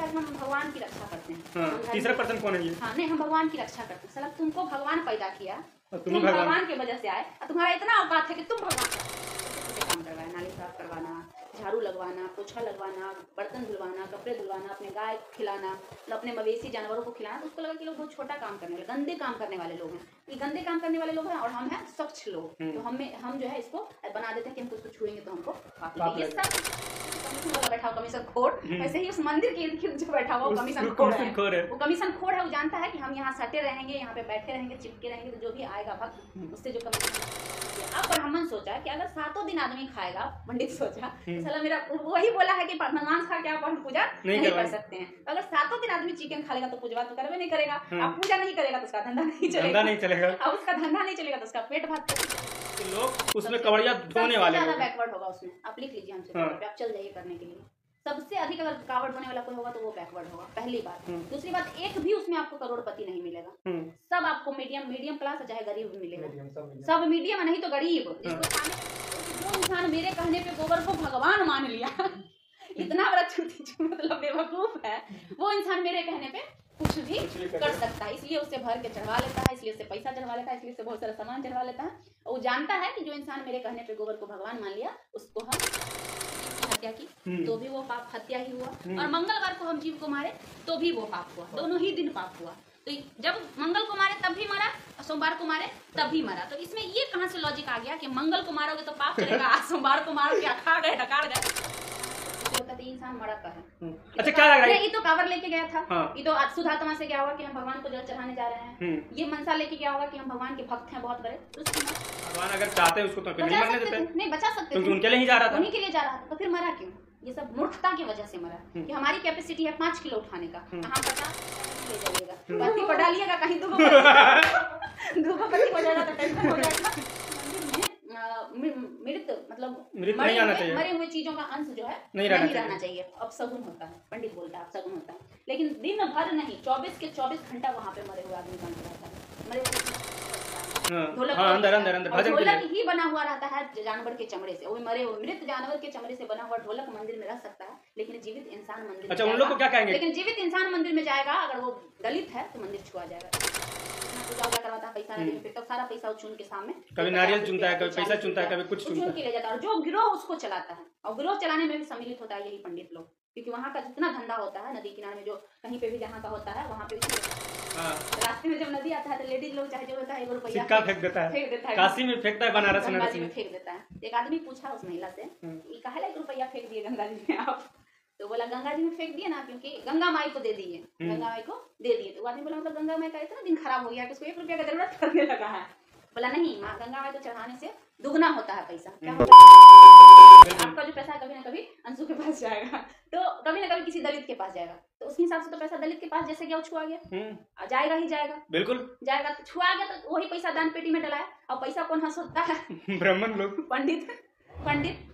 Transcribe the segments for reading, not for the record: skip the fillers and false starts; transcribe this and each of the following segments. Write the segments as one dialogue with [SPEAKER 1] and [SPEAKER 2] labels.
[SPEAKER 1] है कि हम भगवान की रक्षा करते हैं।
[SPEAKER 2] हाँ, तीसरा पर्सन कौन है ये?
[SPEAKER 1] हाँ नहीं, हम भगवान की रक्षा करते हैं। साला तुमको भगवान पैदा किया, तुम
[SPEAKER 2] भगवान
[SPEAKER 1] भगवान की वजह से आए और तुम्हारा इतना औकात है कि तुम भगवान काम करवाए, नाली साफ करवाना, झाड़ू लगवाना, पोछा लगवाना, बर्तन धुलवाना, कपड़े धुलवाना, अपने गाय को खिलाना, अपने मवेशी जानवरों को खिलाना। तो उसको लगा कि लोग बहुत छोटा काम करने वाले, गंदे काम करने वाले लोग हैं। ये गंदे काम करने वाले लोग हैं और हम हैं स्वच्छ लोग, तो हम जो है इसको बना देते हैं कि हमको इसको छुएंगे तो हमको पाप लगेगा। ये सब कमीशन वाला बैठा हुआ कमीशन खोर, वैसे ही उस मंदिर के इर्द गिर्द जो बैठा हुआ वो कमीशन खोर है। वो कमीशन खोर है, वो जानता है कि हम यहाँ सटे रहेंगे, यहाँ पे बैठे रहेंगे, चिपके रहेंगे, तो जो भी आएगा भक्त उससे जो कमीशन। अब ब्राह्मण सोचा कि अगर 7 दिन आदमी खाएगा, पंडित सोचा चलो मेरा वही बोला है कि मांस खा के आप पूजा नहीं कर सकते हैं। अगर 7 दिन आदमी चिकन खा लेगा तो पूजा तो करवे नहीं करेगा। आप पूजा नहीं करेगा तो उसका धंधा नहीं चलेगा। अब उसका धंधा नहीं चलेगा तो उसका पेट भात।
[SPEAKER 2] लोग उसमें कवड़िया ढोने वाले
[SPEAKER 1] ज्यादा बैकवर्ड होगा उसमें। आप लिख लीजिए हमसे, आप चल जाइए करने के लिए। सबसे अधिक अगर कावड़ होने वाला कोई होगा तो वो बैकवर्ड होगा, पहली बात। दूसरी बात, एक भी उसमें आपको करोड़पति नहीं मिलेगा। सब आपको मीडियम क्लास चाहे गरीब मिलेगा, सब मीडियम नहीं तो गरीब। जो इंसान मेरे कहने पे गोबर को भगवान मान लिया इतना बड़ा मतलब बेवकूफ है, वो इंसान मेरे कहने पे कुछ भी कर सकता है। इसलिए उससे भर के चढ़वा लेता है, इसलिए उससे पैसा चढ़वा लेता है, इसलिए उससे बहुत सारा सामान चढ़वा लेता है। और वो जानता है कि जो इंसान मेरे कहने पे गोबर को भगवान मान लिया उसको हम हत्या की तो भी वो पाप हत्या ही हुआ, और मंगलवार को हम जीव को मारे तो भी वो पाप हुआ। दोनों ही दिन पाप हुआ। तो जब मंगल को मारे तब भी मरा और सोमवार को मारे तब भी मरा। तो इसमें ये कहाँ से लॉजिक आ गया कि मंगल को मारोगे तो पाप करेगा, सोमवार को मारोगे अखाड़ गए डकार गए। इंसान मरा का है।
[SPEAKER 2] अच्छा क्या लग रहा है?
[SPEAKER 1] ये तो कावर लेके गया था। ये तो शुद्धात्मा से क्या होगा कि हम भगवान को जल चढ़ाने जा रहे हैं। ये मनसा लेके क्या होगा कि हम भगवान के भक्त हैं बहुत बड़े। तो
[SPEAKER 2] भगवान अगर चाहते हैं उसको तो नहीं मरने देते,
[SPEAKER 1] नहीं बचा सकते,
[SPEAKER 2] क्योंकि उनके लिए ही जा रहा था,
[SPEAKER 1] उन्हीं के लिए जा रहा था। तो फिर मरा क्यों? ये सब मूर्खता की वजह से मरा कि हमारी कैपेसिटी है 5 किलो उठाने का, कहाँ 50 ले जाइएगा, पत्ती पर डालिएगा, कहीं 2 पत्ती पर डाला तो टेंशन हो जाएगा। मृत मतलब मरे हुए चीजों का अंश जो है नहीं रहना चाहिए। अब सगुन होता है, पंडित बोलता है अब सगुन होता है, लेकिन दिन भर नहीं, 24 के 24 घंटा वहाँ पे मरे हुए आदमी का अंश रहता है। ढोलक ही बना हुआ रहता है जानवर के चमड़े से। वो मरे हुए मृत जानवर के चमड़े से बना हुआ ढोलक मंदिर में रह सकता है, लेकिन जीवित इंसान मंदिर।
[SPEAKER 2] अच्छा, उन लोग को क्या कहेंगे?
[SPEAKER 1] लेकिन जीवित इंसान मंदिर में जाएगा अगर वो दलित है तो मंदिर छुआ जाएगा। पूजा करवाता है, पैसा नहीं देता, सारा पैसा चुन के सामने कभी नारियल चुनता है, कभी पैसा चुनता है, कभी कुछ चुन के ले जाता है। जो गिरोह उसको चलाता है, और गिरोह चलाने में भी सम्मिलित होता है यही पंडित लोग, क्योंकि वहाँ का जितना धंधा होता है नदी किनारे में, जो कहीं पे भी जहाँ का होता है वहाँ पे रास्ते में जब नदी आता है तो लेडीज लोग चाहे जो होता है 1 रुपया फेंक देता है। काशी में फेंकता है, बनारस में फेंक देता है। एक आदमी पूछा उस महिला से, कहा 1 रुपया फेंक दिए गंगा जी में आप? तो बोला गंगा जी में फेंक दिए ना, क्योंकि गंगा माई को दे दिए, गंगा माई को दे दिए। तो आदमी बोला मतलब गंगा माई का इतना दिन खराब हो गया कि उसको 1 रुपया का जरूरत पड़ने लगा है। बोला नहीं, माँ गंगा माई को चढ़ाने से दुगना होता है पैसा। क्या आपका जो पैसा है कभी ना कभी अंशु के पास जाएगा, तो कभी ना कभी किसी दलित के पास जाएगा। तो उस हिसाब से तो पैसा दलित के पास जैसे गया छुआ गया, जाएगा ही जाएगा, बिल्कुल जाएगा। तो छुआ गया तो वही पैसा दान पेटी में डलाया, और पैसा कौन हंसता है? ब्राह्मण लोग, पंडित।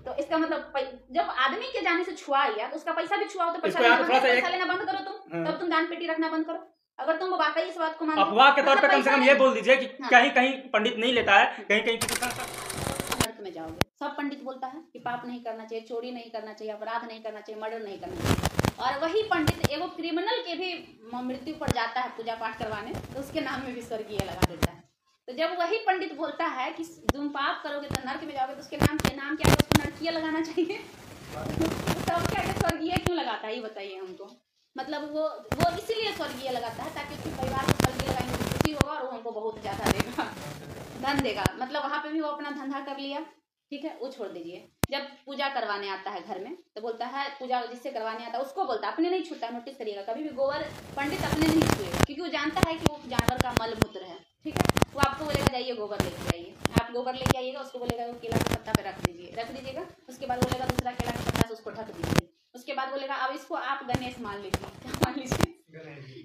[SPEAKER 1] तो इसका मतलब जब आदमी के जाने से छुआ गया तो उसका पैसा भी छुआ हो तो पैसा लेना बंद करो तुम, तब तुम दान पेटी रखना बंद करो। अगर तुम वाकई इस बात को मानते हो, अफवाह के तौर पे कम से कम ये बोल दीजिए कि कहीं कहीं पंडित नहीं लेता है, कहीं कहीं नरक में जाओगे। सब पंडित बोलता है कि पाप नहीं करना चाहिए, चोरी नहीं करना चाहिए, अपराध नहीं करना चाहिए, मर्डर नहीं करना चाहिए, और वही पंडित एगो क्रिमिनल के भी मृत्यु पर जाता है पूजा पाठ करवाने, तो उसके नाम में भी स्वर्गीय लगा देता है। तो जब वही पंडित बोलता है कि तुम पाप करोगे तो नरक में जाओगे, तो उसके नाम क्या है? उसको नरकीय लगाना चाहिए। तब क्या स्वर्गीय क्यों लगाता है ये बताइए हमको। मतलब वो इसीलिए स्वर्गीय लगाता है ताकि उसके परिवार को स्वर्गीय लगाएंगे तो खुशी होगा और वो हमको बहुत ज्यादा देगा, धन देगा। मतलब वहाँ पे भी वो अपना धंधा कर लिया, ठीक है, वो छोड़ दीजिए। जब पूजा करवाने आता है घर में तो बोलता है, पूजा जिससे करवाने आता है उसको बोलता है, अपने नहीं छूटा। नोटिस करिएगा, कभी भी गोबर पंडित अपने नहीं छुएगा, क्योंकि वो जानता है कि वो जानवर का मल मूत्र है, ठीक है। वो आपको बोलेगा जाइए गोबर लेके आइए, आप गोबर लेके आइएगा, उसको बोलेगा वो केला के पत्ता पे रख दीजिएगा। उसके बाद बोलेगा दूसरा केला के पत्ता से उसको ढक दीजिए। उसके बाद बोलेगा अब इसको आप गणेश मान लीजिए। क्या मान लीजिए?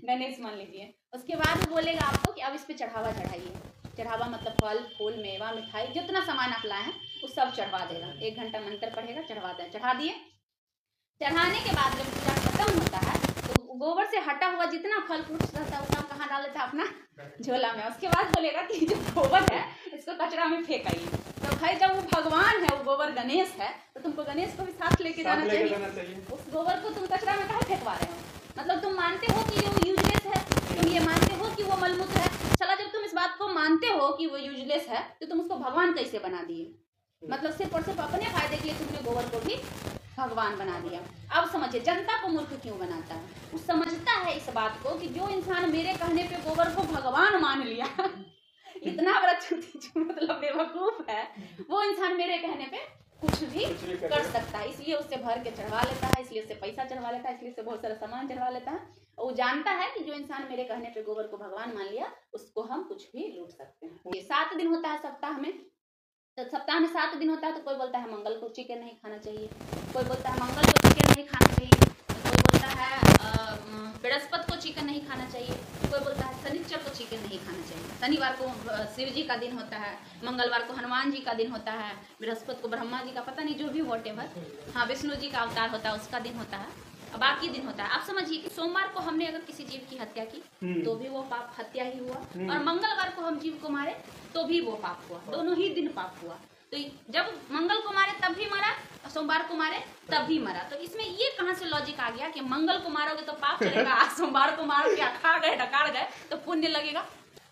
[SPEAKER 1] गणेश मान लीजिए। उसके बाद वो बोलेगा आपको कि अब इस पे चढ़ावा चढ़ाइए। चढ़ावा मतलब फल फूल मेवा मिठाई जितना सामान आप लाए हैं वो सब चढ़वा देगा। 1 घंटा मंत्र पढ़ेगा, चढ़ा दिए। चढ़ाने के बाद जब पूजा खत्म होता है तो गोबर से हटा हुआ जितना फल फ्रूट रहता है वो सब कहाँ डाल देता है? अपना झोला में। उसके बाद बोलेगा कि जो गोबर है इसको कचरा में फेंक आइए। तो भाई जब वो भगवान है, वो गोबर गणेश है, तो तुमको गणेश को भी साथ लेके जाना चाहिए। उस गोबर को तुम कचरा में कहाँ फेंकवा रहे हो? मतलब भगवान कैसे बना दिए? मतलब सिर्फ और सिर्फ अपने फायदे के लिए तुमने गोबर को भी भगवान बना दिया। अब समझिए जनता को मूर्ख क्यों बनाता है? वो समझता है इस बात को कि जो इंसान मेरे कहने पे गोबर को भगवान मान लिया इतना बड़ा मतलब बेवकूफ है, वो इंसान मेरे कहने पे कुछ भी कर सकता है। इसलिए उससे भर के चढ़वा लेता है, इसलिए उससे पैसा चढ़वा लेता है, इसलिए उससे बहुत सारा सामान चढ़वा लेता है। वो जानता है कि जो इंसान मेरे कहने पे गोबर को भगवान मान लिया उसको हम कुछ भी लूट सकते हैं। ये 7 दिन होता है सप्ताह में, तो सप्ताह में 7 दिन होता है। तो कोई बोलता है मंगल को चिकन नहीं खाना चाहिए, कोई बोलता है मंगल को चिकन नहीं खाना चाहिए, कोई बोलता है बृहस्पति को चिकन नहीं खाना चाहिए, कोई बोलता है शनिचर को चिकन नहीं खाना चाहिए। शनिवार को शिव जी का दिन होता है, मंगलवार को हनुमान जी का दिन होता है, बृहस्पति को ब्रह्मा जी का, पता नहीं जो भी वॉटेवर, हाँ विष्णु जी का अवतार होता है उसका दिन होता है, बाकी दिन होता है। आप समझिए कि सोमवार को हमने अगर किसी जीव की हत्या की तो भी वो पाप हत्या ही हुआ, और मंगलवार को हम जीव को मारे तो भी वो पाप हुआ, दोनों ही दिन पाप हुआ। तो जब मंगल को मारे तब भी मरा, सोमवार को मारे तब भी मरा। तो इसमें ये कहाँ से लॉजिक आ गया कि मंगल को मारोगे तो पाप चलेगा, आज सोमवार को मारो क्या खा गए डकार गए तो पुण्य लगेगा?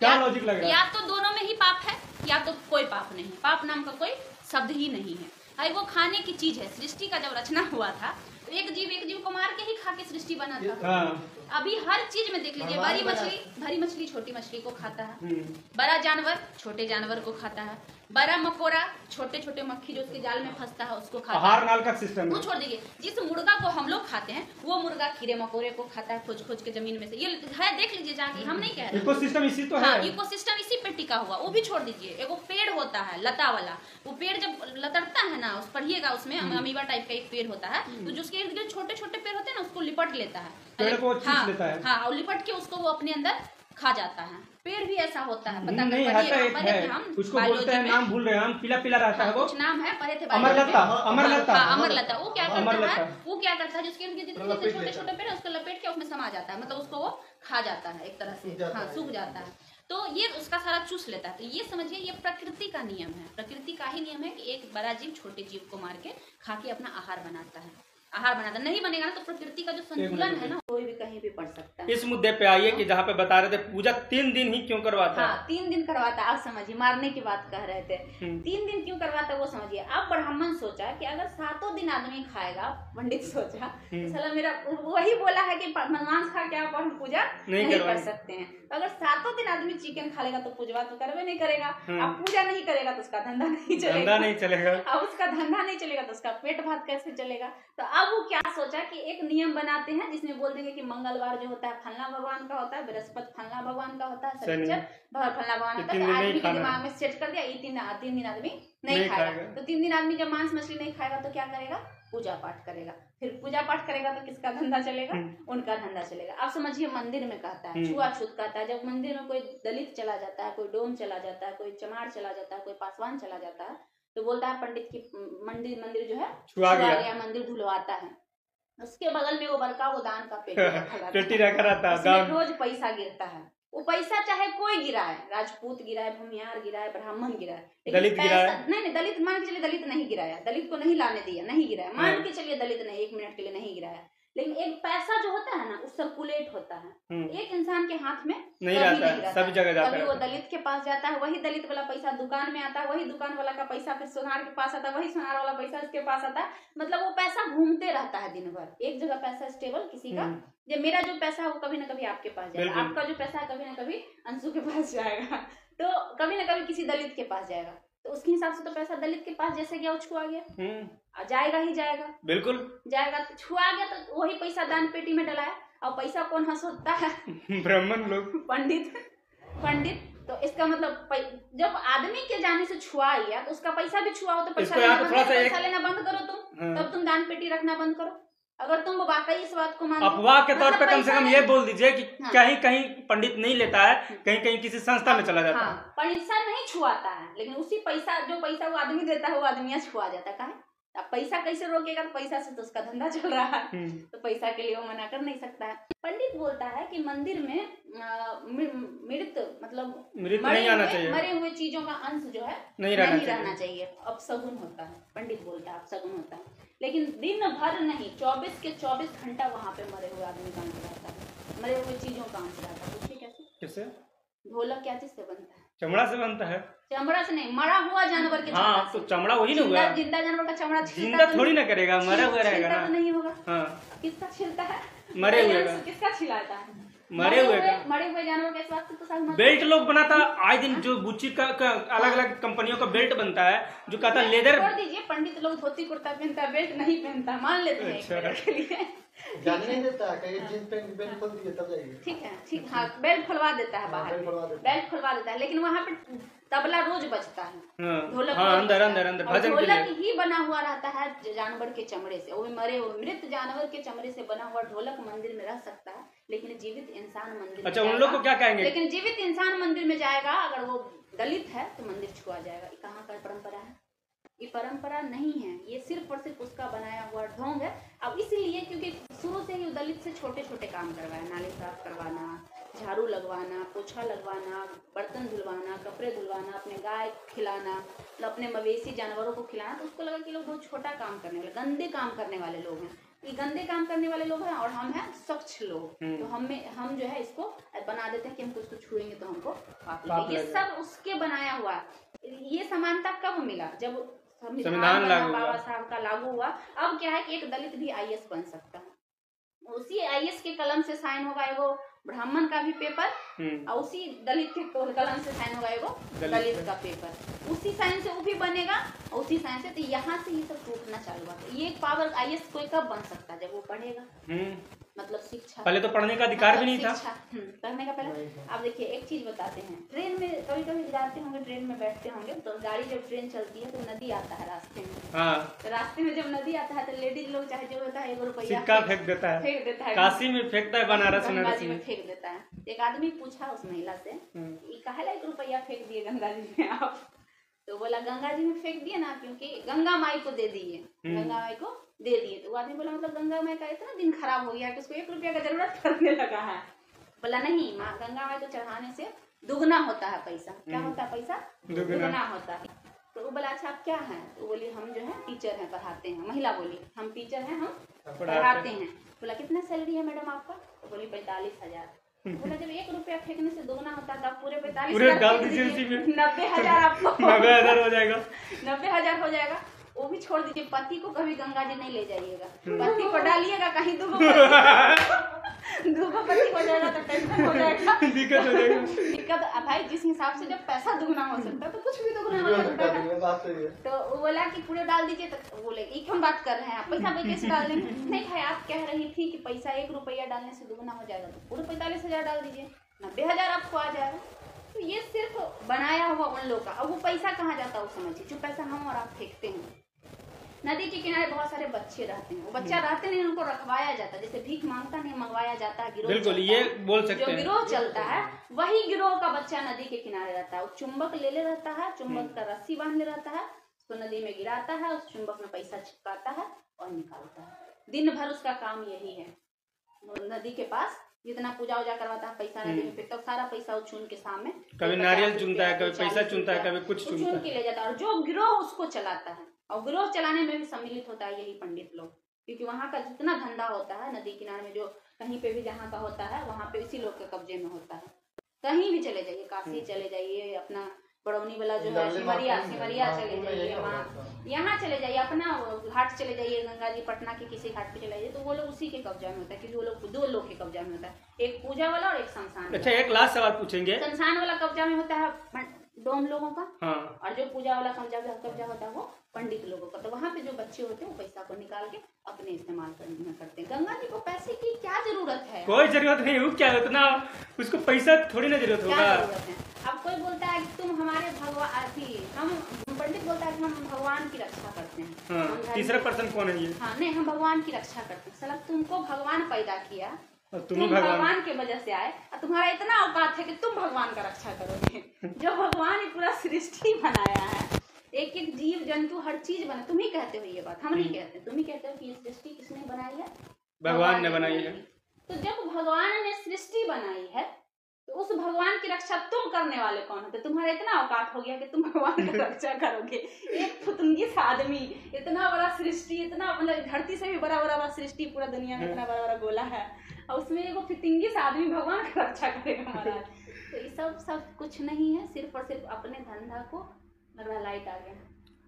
[SPEAKER 2] क्या लॉजिक लग रहा है?
[SPEAKER 1] या तो दोनों में ही पाप है या तो कोई पाप नहीं। पाप नाम का कोई शब्द ही नहीं है। भाई वो खाने की चीज है। सृष्टि का जब रचना हुआ था तो एक जीव को मार के ही खा के सृष्टि बना था। अभी हर चीज में देख लीजिए, बड़ी मछली छोटी मछली को खाता है, बड़ा जानवर छोटे जानवर को खाता है, बड़ा मकोड़ा छोटे छोटे मक्खी जो उसके जाल में फंसता है उसको खाता है।
[SPEAKER 2] आहार नाल का सिस्टम
[SPEAKER 1] वो छोड़ दीजिए, जिस मुर्गा को हम लोग खाते हैं वो मुर्गा कीड़े मकोड़े को खाता है खोज खोज के जमीन में से। ये है, देख लीजिए जाके, हम नहीं कह रहे।
[SPEAKER 2] इकोसिस्टम इसी तो है।
[SPEAKER 1] इकोसिस्टम इसी पे टिका हुआ। वो भी छोड़ दीजिए, एगो पेड़ होता है लता वाला, वो पेड़ जब लतड़ता है ना, उस पढ़िएगा उसमें अमीबा टाइप का एक पेड़ होता है, तो जो उसके इर्द गिर्द छोटे छोटे पेड़ होते हैं ना उसको लिपट लेता है,
[SPEAKER 2] पेड़ को चूस लेता है।
[SPEAKER 1] हाँ, और लिपट के उसको वो अपने अंदर खा जाता है। पेड़ भी ऐसा होता है, पता
[SPEAKER 2] नहीं हटा एक है, उसको बोलते हैं, नाम भूल रहे हैं हम, पीला पीला रहता है वो,
[SPEAKER 1] कुछ नाम है, पढ़े थे
[SPEAKER 2] अमरलता।
[SPEAKER 1] अमरलता। वो क्या करता है, जिसके जितने छोटे छोटे पेड़ उसको लपेट के उसमें समा जाता है, मतलब उसको वो खा जाता है एक तरह से, हाँ सूख जाता है, तो ये उसका सारा चूस लेता है। तो ये समझिए ये प्रकृति का नियम है, प्रकृति का ही नियम है कि एक बड़ा जीव छोटे जीव को मार के खा के अपना आहार बनाता है। नहीं बनेगा ना तो प्रकृति का जो संतुलन है ना, कोई भी कहीं भी पढ़ सकता है।
[SPEAKER 2] इस मुद्दे पे आइए कि जहाँ पे बता रहे थे पूजा 3 दिन ही क्यों करवाता है?
[SPEAKER 1] हाँ, 3 दिन करवाता है। आप समझिए, मारने की बात कह रहे थे, 3 दिन क्यों करवाता है वो समझिए। अब ब्राह्मण सोचा कि अगर 7 दिन आदमी खाएगा, पंडित सोचा साला मेरा वही बोला है कि मांस खा के आप हम पूजा नहीं कर सकते हैं, तो अगर 7 दिन आदमी चिकन खा लेगा तो पूजवा तो करवे नहीं करेगा। अब पूजा नहीं करेगा तो उसका धंधा नहीं चलेगा, अब उसका धंधा नहीं चलेगा तो उसका पेट भात कैसे चलेगा? तो अब वो क्या सोचा कि एक नियम बनाते हैं जिसमें बोल देंगे कि मंगलवार जो होता है फलना भगवान का होता है, बृहस्पति फलना भगवान का होता है, शनिचर फलना भगवान होता है। तो आदमी के दिमाग में सेट कर दिया ये 3 दिन आदमी नहीं खाएगा। तो 3 दिन आदमी जब मांस मछली नहीं खाएगा तो क्या करेगा? पूजा पाठ करेगा। फिर पूजा पाठ करेगा तो किसका धंधा चलेगा? उनका धंधा चलेगा। अब समझिए मंदिर में कहता है, छुआछूत कहता है। जब मंदिर में कोई दलित चला जाता है, कोई डोम चला जाता है, कोई चमार चला जाता है, कोई पासवान चला जाता है, तो बोलता है पंडित की मंदिर जो है छुआ गया, मंदिर धुलवाता है। उसके बगल में वो बड़का वो दान का पेटी रखा रहता है, रोज पैसा गिरता है। वो पैसा चाहे कोई गिराए, राजपूत गिराए, भूमियार गिराए, ब्राह्मण गिराए,
[SPEAKER 2] दलित गिराए,
[SPEAKER 1] नहीं दलित मान के चलिए दलित नहीं गिराया, दलित को नहीं लाने दिया, नहीं गिराया, मान के चलिए दलित नहीं 1 मिनट के लिए नहीं गिराया, लेकिन एक पैसा जो होता है ना वो सर्कुलेट होता है, एक इंसान के हाथ में नहीं रहता है, सब जगह जाता है। कभी वो दलित के पास जाता है, वही दलित वाला पैसा दुकान में आता है, वही दुकान वाला का पैसा फिर सुनार के पास आता है, वही सुनार वाला पैसा इसके पास आता है। मतलब वो पैसा घूमते रहता है दिन भर, एक जगह पैसा स्टेबल किसी का, जब मेरा जो पैसा है वो कभी ना कभी आपके पास जाएगा, आपका जो पैसा है कभी ना कभी अंशु के पास जाएगा, तो कभी ना कभी किसी दलित के पास जाएगा। तो उसके हिसाब से तो पैसा दलित के पास जैसे गया वो छुआ गया, जाएगा ही जाएगा, बिल्कुल जाएगा। तो छुआ गया तो वही पैसा दान पेटी में डलाया, और पैसा कौन हंसोता है? ब्राह्मण लोग, पंडित। तो इसका मतलब जब आदमी के जाने से छुआ गया तो उसका पैसा भी छुआ हो, तो पैसा लेना बंद करो तुम, तब तुम दान पेटी रखना बंद करो। अगर तुम वाकई इस बात को मानते,
[SPEAKER 2] अफवाह के तौर पे कम से कम ये बोल दीजिए कि कहीं कहीं पंडित नहीं लेता है, कहीं कहीं किसी संस्था में चला जाता है।
[SPEAKER 1] पैसा नहीं छुआता है, लेकिन उसी पैसा जो पैसा वो आदमी देता है वो आदमी छुआ जाता है। अब पैसा कैसे रोकेगा? तो पैसा से तो उसका धंधा चल रहा है, तो पैसा के लिए वो मना कर नहीं सकता है। पंडित बोलता है कि मंदिर में मृत मतलब
[SPEAKER 2] नहीं आना चाहिए,
[SPEAKER 1] मरे हुए चीजों का अंश जो है नहीं रहना चाहिए, अपशगुन होता है। पंडित बोलता है अपशगुन होता है, लेकिन दिन भर नहीं, 24 के 24 घंटा वहाँ पे मरे हुए आदमी का अंश रहता है, मरे हुए चीजों का अंश रहता है। पूछिए कैसे? ढोलक क्या चीज से बनता है?
[SPEAKER 2] चमड़ा से बनता है।
[SPEAKER 1] चमड़ा से नहीं, मरा हुआ जानवर के
[SPEAKER 2] हाँ तो चमड़ा वही ना हुआ।
[SPEAKER 1] जिंदा जानवर का चमड़ा
[SPEAKER 2] जिंदा थोड़ी ना करेगा, मरा हुआ रहेगा ना।
[SPEAKER 1] तो नहीं होगा।
[SPEAKER 2] हाँ
[SPEAKER 1] किसका छिलता है?
[SPEAKER 2] मरे हुए का।
[SPEAKER 1] किसका छिलाता है?
[SPEAKER 2] मरे हुए का।
[SPEAKER 1] मरे हुए जानवर के स्वास्थ्य तो सब
[SPEAKER 2] बेल्ट लोग बनाता आए दिन, जो बुच्ची का अलग अलग कंपनियों का बेल्ट बनता है, जो कहता है लेदर।
[SPEAKER 1] छोड़ दीजिए, पंडित लोग धोती कुर्ता पहनता है, बेल्ट नहीं पहनता, मान लेते हैं के लिए।
[SPEAKER 3] जाने नहीं देता, कहीं जींस पैंट बेल्ट खोल दिए तब जाइए।
[SPEAKER 1] ठीक है, ठीक, हाँ बेल्ट खुलवा देता है बाहर, बेल्ट खुलवा देता है, लेकिन वहाँ पे तबला रोज बजता है, ढोलक
[SPEAKER 2] अंदर अंदर अंदर भजन के लिए।
[SPEAKER 1] ढोलक ही बना हुआ रहता है जानवर के चमड़े से, वो भी मरे हुए मृत जानवर के चमड़े से बना हुआ ढोलक मंदिर में रह सकता है, लेकिन जीवित इंसान मंदिर।
[SPEAKER 2] अच्छा, उन लोग को क्या कहेंगे?
[SPEAKER 1] लेकिन जीवित इंसान मंदिर में जाएगा, अगर वो दलित है तो मंदिर छुआ जाएगा। ये कहाँ का परंपरा है? ये परंपरा नहीं है, ये सिर्फ और सिर्फ उसका बनाया हुआ ढोंग है। अब इसीलिए क्योंकि शुरू से ही दलित से छोटे छोटे काम करवाया, नाली साफ करवाना, झाड़ू लगवाना, पोछा लगवाना, बर्तन धुलवाना, कपड़े धुलवाना, अपने गाय खिलाना, अपने मवेशी जानवरों को खिलाना, तो उसको लगा कि लोग बहुत छोटा काम करने वाले, गंदे काम करने वाले लोग हैं। ये गंदे काम करने वाले लोग हैं और हम हैं स्वच्छ लोग, तो हम जो है इसको बना देते हैं कि हमको इसको छुएंगे तो हमको पाप लगेगा। ये सब उसके बनाया हुआ है। ये समानता कब मिला? जब संविधान बाबा साहब का लागू हुआ। अब क्या है कि एक दलित भी आईएएस बन सकता है, उसी आईएएस के कलम से साइन होगा एगो ब्राह्मण का भी पेपर, और उसी दलित के कलम से साइन होगा एगो दलित का पेपर, उसी साइन से वो भी बनेगा, उसी साइन से। तो यहाँ से ये सब टूटना चालू हुआ। तो ये पावर आईएएस कोई कब बन सकता है? जब वो पढ़ेगा, मतलब शिक्षा।
[SPEAKER 2] पहले तो पढ़ने का अधिकार भी नहीं था।
[SPEAKER 1] पढ़ने का पहले। अब देखिए एक चीज बताते हैं, ट्रेन में कभी कभी जाते होंगे, ट्रेन में बैठते होंगे, तो गाड़ी जब ट्रेन चलती है तो नदी आता है रास्ते में। तो रास्ते में जब नदी आता है तो लेडीज लोग चाहे जो होता है 1 रुपया
[SPEAKER 2] सिक्का फेंक देता है, काशी में फेंकता है, बनारस
[SPEAKER 1] में फेंक देता है। एक आदमी पूछा उस महिला से, काहे 1 रुपया फेंक दिए गंगा जी में आप? तो बोला गंगा जी में फेंक दिए ना, क्योंकि गंगा माई को दे दिए, गंगा माई को दे दिए। तो वो आदमी बोला मतलब गंगा माई का इतना दिन खराब हो गया कि उसको 1 रुपया का जरूरत पड़ने लगा है। बोला नहीं माँ, गंगा माई को चढ़ाने से दुगना होता है पैसा। क्या होता है? पैसा दुगना होता है। तो वो बोला अच्छा आप क्या है? तो बोली हम जो है टीचर हैं, पढ़ाते हैं। महिला बोली हम टीचर हैं, हम पढ़ाते हैं। बोला कितना सैलरी है मैडम आपका? तो बोली 45,000। बोला जब 1 रुपया फेंकने से दोगुना होता है तो आप पूरे 45,000
[SPEAKER 2] डाल दीजिए उसी में,
[SPEAKER 1] 90,000 आपको
[SPEAKER 2] 90,000 हो जाएगा,
[SPEAKER 1] 90,000 हो जाएगा। वो भी छोड़ दीजिए, पति को कभी गंगा जी नहीं ले जाइएगा, पति को डालिएगा कहीं, दूगो पति हो जाएगा तो टेंशन हो जाएगा, दिक्कत हो जाएगा। दिक्कत भाई जिस हिसाब से जब पैसा दुगना हो सकता है तो कुछ भी दुगना हो सकता है। तो वो बोला कि पूरे डाल दीजिए। तो बोले ये क्यों बात कर रहे हैं आप, पैसा कैसे डाल देंगे? नहीं भाई आप कह रही थी कि पैसा 1 रुपया डालने से दुगना हो जाएगा, तो पूरे 45,000 डाल दीजिए, 90,000 आपको आ जाएगा। तो ये सिर्फ बनाया हुआ उन लोग का। अब वो पैसा कहाँ जाता है वो समझिए, जो पैसा हम और आप फेंकते हैं। नदी के किनारे बहुत सारे बच्चे रहते हैं, वो बच्चा रहते नहीं, उनको रखवाया जाता है, जैसे भीख मांगता नहीं मंगवाया जाता है, गिरोह।
[SPEAKER 2] बिल्कुल ये बोल सकते हैं,
[SPEAKER 1] जो गिरोह चलता है वही गिरोह का बच्चा नदी के किनारे रहता है। वो चुंबक ले रहता है, चुंबक का रस्सी बांध रहता है, उसको नदी में गिराता है, उस चुंबक में पैसा चिपकाता है और निकालता है। दिन भर उसका काम यही है। नदी के पास जितना पूजा उजा करवाता है, पैसा नदी में फेंकता है, सारा पैसा वो चुन के सामने,
[SPEAKER 2] कभी नारियल चुनता है, कभी पैसा चुनता है, कभी कुछ
[SPEAKER 1] चुन के ले जाता है। और जो गिरोह उसको चलाता है, और गिरोह चलाने में भी सम्मिलित होता है यही पंडित लोग, क्योंकि वहाँ का जितना धंधा होता है नदी किनारे में, जो कहीं पे भी जहाँ का होता है वहाँ पे इसी लोग के कब्जे में होता है। कहीं भी चले जाइए, काशी चले जाइए, अपना बड़ौनी वाला जो है सिमरिया चले जाइए, वहाँ यहाँ चले जाइए, अपना घाट चले जाइए, गंगा जी पटना के किसी घाट पे चले जाइए, तो वो लोग उसी के कब्जा में होता है, क्योंकि वो लोग 2 लोग के कब्जा में होता है, एक पूजा वाला और एक शमशान।
[SPEAKER 2] अच्छा एक लास्ट सवाल पूछेंगे,
[SPEAKER 1] शमशान वाला कब्जा में होता है डोम लोगों का, और जो पूजा वाला कब्जा होता है वो पंडित लोगों का। तो वहाँ पे जो बच्चे होते हैं वो पैसा को निकाल के अपने इस्तेमाल करते हैं। गंगा जी को पैसे की क्या जरूरत है?
[SPEAKER 2] कोई जरूरत नहीं, वो क्या उतना उसको पैसा थोड़ी ना जरूरत होगा।
[SPEAKER 1] अब कोई बोलता है कि तुम हमारे भगवान, हम पंडित बोलता है कि हम भगवान की रक्षा करते हैं।
[SPEAKER 2] तीसरा पर्सन कौन है ये?
[SPEAKER 1] हाँ नहीं, हम भगवान की रक्षा करते हैं। साला तुमको भगवान पैदा किया,
[SPEAKER 2] तुम
[SPEAKER 1] भगवान के वजह से आए, और तुम्हारा इतना औकात है कि तुम भगवान का रक्षा करोगे। जो भगवान ने पूरा सृष्टि बनाया है, एक एक जीव जंतु हर चीज बना, तुम ही कहते हो ये बात, हम नहीं कहते। तुम ही कहते हो कि ये सृष्टि किसने बनाई है?
[SPEAKER 2] भगवान ने बनाई है।
[SPEAKER 1] तो जब भगवान ने सृष्टि बनाई है तो उस भगवान की रक्षा तुम करने वाले कौन होते? तुम्हारा इतना औकात हो गया कि तुम भगवान की रक्षा करोगे? एक फुतंगी सा आदमी, इतना बड़ा सृष्टि, इतना मतलब धरती से भी बड़ा सृष्टि, पूरा दुनिया में इतना बड़ा गोला है, और उसमें एक फितिंगी सा आदमी भगवान की रक्षा करेगा महाराज? तो ये सब कुछ नहीं है, सिर्फ और सिर्फ अपने धंधा को लग रहा लाइट आ गया।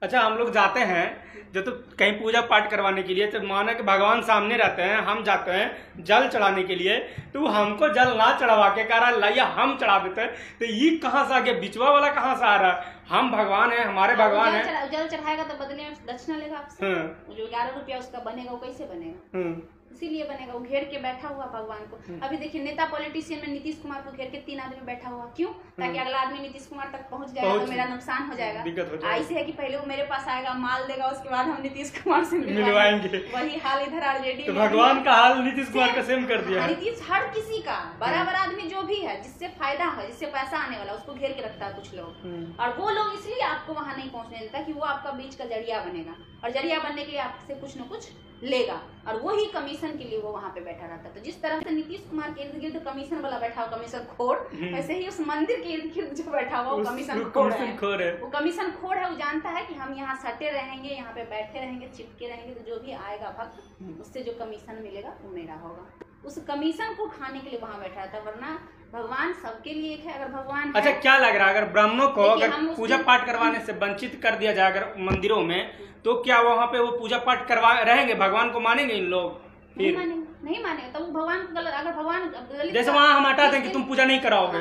[SPEAKER 2] अच्छा, हम लोग जाते हैं जो तो कहीं पूजा पाठ करवाने के लिए, तो माना कि भगवान सामने रहते हैं, हम जाते हैं जल चढ़ाने के लिए, तो हमको जल ना चढ़वा के कह रहा है लाइया हम चढ़ा देते हैं, तो ये कहाँ से आ गया? बिचवा वाला कहाँ से आ रहा है? हम भगवान है, हमारे भगवान है।
[SPEAKER 1] जल चढ़ाएगा तो बदले में दक्षिणा लेगा आपसे। जो 11 रुपया उसका बनेगा वो कैसे बनेगा? इसीलिए बनेगा, वो घेर के बैठा हुआ भगवान को। अभी देखिए नेता पॉलिटिशियन में नीतीश कुमार को घेर के 3 आदमी बैठा हुआ, क्यों? ताकि अगला आदमी नीतीश कुमार तक पहुंच जाएगा तो मेरा नुकसान हो जाएगा। ऐसे है कि पहले वो मेरे पास आएगा, माल देगा, उसके बाद हम नीतीश कुमार से मिलवाएंगे। वही हाल इधर आरजेडी
[SPEAKER 2] तो भगवान का हाल नीतीश कुमार का सेम कर दिया।
[SPEAKER 1] नीतीश हर किसी का, बराबर आदमी जो भी है, जिससे फायदा है, जिससे पैसा आने वाला, उसको घेर के रखता है कुछ लोग। और वो लोग इसलिए आपको वहां नहीं पहुंचने देता कि वो आपका बीच का जरिया बनेगा, और जरिया बनने के लिए आपसे कुछ न कुछ लेगा, और वही कमीशन के लिए वो वहां पे बैठा रहता। तो जिस तरह से नीतीश कुमार के इर्द गिर्द कमीशन वाला बैठा हुआ, कमीशन खोर, वैसे ही उस मंदिर के इर्द गिर्द जो बैठा हुआ वो कमीशन खोर है। वो कमीशन खोर है, वो जानता है कि हम यहाँ सटे रहेंगे, यहाँ पे बैठे रहेंगे, चिपके रहेंगे, तो जो भी आएगा भक्त, उससे जो कमीशन मिलेगा वो मेरा होगा। उस कमीशन को खाने के लिए वहां बैठा था, वरना भगवान सबके लिए एक है। अगर भगवान
[SPEAKER 2] अच्छा, क्या लग रहा है अगर ब्राह्मणों को अगर पूजा पाठ करवाने से वंचित कर दिया जाए अगर मंदिरों में, तो क्या वहाँ पे वो पूजा पाठ करवा रहेंगे? भगवान को मानेंगे इन लोग?
[SPEAKER 1] फिर नहीं मानेंगे तो वो भगवान को गलत, अगर भगवान
[SPEAKER 2] जैसे वहाँ हम हटा दें कि तुम पूजा नहीं कराओगे,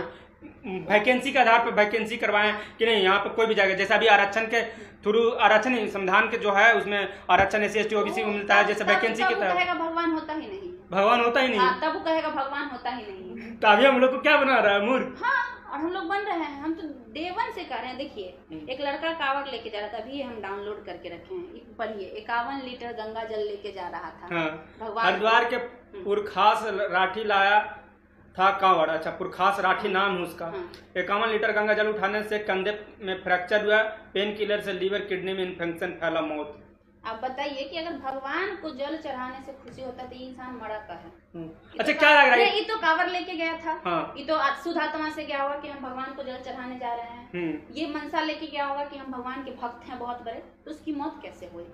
[SPEAKER 2] वैकेंसी के आधार पर वैकेंसी करवाएं कि नहीं, यहाँ पे कोई भी जाएगा। जैसे अभी आरक्षण के थ्रू, आरक्षण संविधान के जो है उसमें आरक्षण SC ST OBC को मिलता है, जैसे वैकेंसी के तहत
[SPEAKER 1] भगवान होता ही नहीं,
[SPEAKER 2] भगवान होता ही नहीं।
[SPEAKER 1] तब वो कहेगा भगवान होता ही नहीं।
[SPEAKER 2] तो अभी हम लोग को क्या बना रहा है? मूर्ख।
[SPEAKER 1] हाँ, और हम लोग बन रहे हैं। हम तो डे 1 से कर रहे हैं। देखिए एक लड़का कावड़ लेके जा रहा था, अभी हम डाउनलोड करके रखे हैं, पढ़िए। 51 लीटर गंगा जल लेके जा रहा था।
[SPEAKER 2] हाँ, हरिद्वार के पुरखास राठी लाया था कांवड़। अच्छा, पुरखास राठी नाम है उसका। 51 लीटर गंगा जल उठाने से कंधे में फ्रैक्चर हुआ, पेन किलर से लीवर किडनी में इन्फेक्शन फैला, मौत।
[SPEAKER 1] आप बताइए कि अगर भगवान को जल चढ़ाने से खुशी होता तो इंसान मरा का है।
[SPEAKER 2] अच्छा, क्या लग रहा है?
[SPEAKER 1] ये तो कांवड़ लेके गया था।
[SPEAKER 2] हाँ।
[SPEAKER 1] ये तो शुद्ध आत्मा से गया होगा कि हम भगवान को जल चढ़ाने जा रहे हैं। ये मनसा लेके गया होगा कि हम भगवान के भक्त हैं बहुत बड़े, तो उसकी मौत कैसे हुई?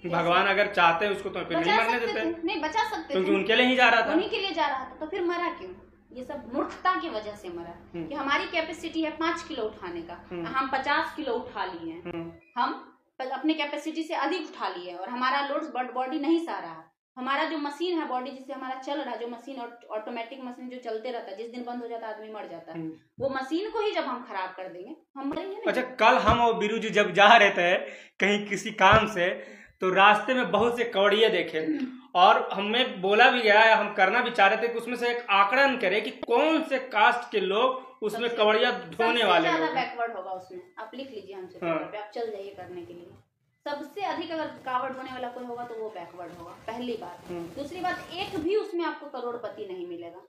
[SPEAKER 2] भगवान अगर चाहते हैं उसको तो फिर नहीं मरने देते।
[SPEAKER 1] नहीं बचा सकते,
[SPEAKER 2] क्योंकि उनके लिए ही जा रहा था,
[SPEAKER 1] उन्हीं के लिए जा रहा था। तो फिर मरा क्यों? ये सब मूर्खता की वजह से मरा। कि हमारी कैपेसिटी है 5 किलो उठाने का, हम 50 किलो उठा लिए हैं। हम अपने कैपेसिटी से अधिक उठा लिए और हमारा लोड बॉडी नहीं सह रहा। हमारा जो मशीन है, बॉडी जिससे हमारा चल रहा है, जो मशीन ऑटोमेटिक मशीन जो चलते रहता है, जिस दिन बंद हो जाता है आदमी मर जाता है। वो मशीन को ही जब हम खराब कर देंगे हम मरेंगे।
[SPEAKER 2] अच्छा, कल हम और बीरू जी जब जा रहे थे कहीं किसी काम से, तो रास्ते में बहुत से कवड़िये देखे और हमें बोला भी गया, हम करना भी चाह रहे थे कि उसमें से एक आकलन करे कि कौन से कास्ट के लोग उसमें कवड़िया ढोने वाले लोग।
[SPEAKER 1] बैकवर्ड होगा उसमें, आप लिख लीजिए हमसे पेपर पे, आप चल जाइए करने के लिए। सबसे अधिक अगर कावड़ ढोने वाला कोई होगा तो वो बैकवर्ड होगा, पहली बात। दूसरी बात, एक भी उसमें आपको करोड़पति नहीं मिलेगा।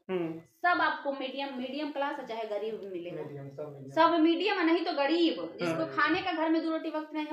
[SPEAKER 1] सब आपको मीडियम क्लास, चाहे गरीब मिलेगा। सब मीडियम, नहीं तो गरीब, जिसको खाने का घर में 2 रोटी वक्त नहीं